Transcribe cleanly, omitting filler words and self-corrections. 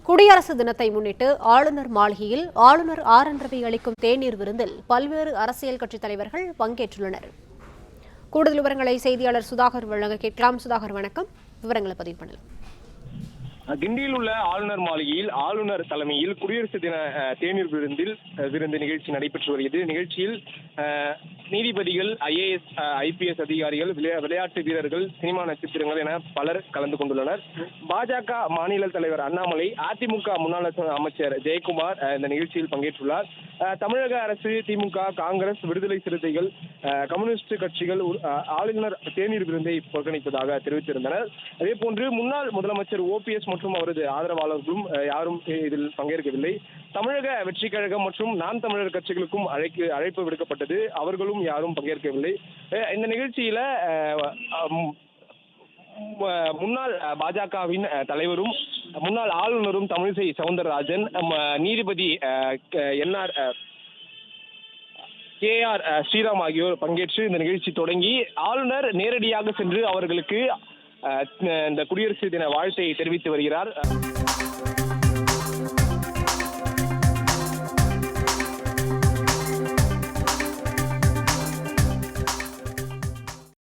குடியரசு தினத்தை முன்னிட்டு ஆளுநர் மாளிகையில் ஆளுநர் ஆர் என் ரவி அளிக்கும் தேநீர் விருந்தில் பல்வேறு அரசியல் கட்சித் தலைவர்கள் பங்கேற்றுள்ளனர். கூடுதல் விவரங்களை செய்தியாளர் சுதாகர் வழங்க கேட்கலாம். சுதாகர், வணக்கம். விவரங்களை பதிவு பண்ணலாம். கிண்டியில் உள்ள ஆளுநர் மாளிகையில் ஆளுநர் தலைமையில் குடியரசு தின தேநீர் விருந்து நிகழ்ச்சி நடைபெற்று வருகிறது. நிகழ்ச்சியில் நீதிபதிகள், IAS, IPS அதிகாரிகள், விளையாட்டு வீரர்கள், சினிமா நட்சத்திரங்கள் என பலர் கலந்து கொண்டுள்ளனர். பாஜக மாநில தலைவர் அண்ணாமலை, அதிமுக முன்னாள் அமைச்சர் ஜெயக்குமார் இந்த நிகழ்ச்சியில் பங்கேற்றுள்ளார். தமிழக அரசு, திமுக, காங்கிரஸ், விடுதலை சிறுத்தைகள், கம்யூனிஸ்ட் கட்சிகள் ஆளுநர் தேநீர் விருந்தை புறக்கணிப்பதாக தெரிவித்திருந்தனர். அதேபோன்று முன்னாள் முதலமைச்சர் OPS மற்றும் அவரது ஆதரவாளர்களும் யாரும் இதில் பங்கேற்கவில்லை. தமிழக வெற்றி கழகம் மற்றும் நாம் தமிழர் கட்சிகளுக்கும் அழைப்பு விடுக்கப்பட்டது. அவர்களும் யாரும் பங்கேற்கவில்லை. இந்த நிகழ்ச்சியில முன்னாள் பாஜகவின் தலைவரும் முன்னாள் ஆளுநரும் தமிழிசை சவுந்தரராஜன், நீதிபதி KR ஸ்ரீராம் ஆகியோர் பங்கேற்று இந்த நிகழ்ச்சி தொடங்கி ஆளுநர் நேரடியாக சென்று அவர்களுக்கு இந்த குடியரசு தின வாழ்த்தை தெரிவித்து வருகிறார்.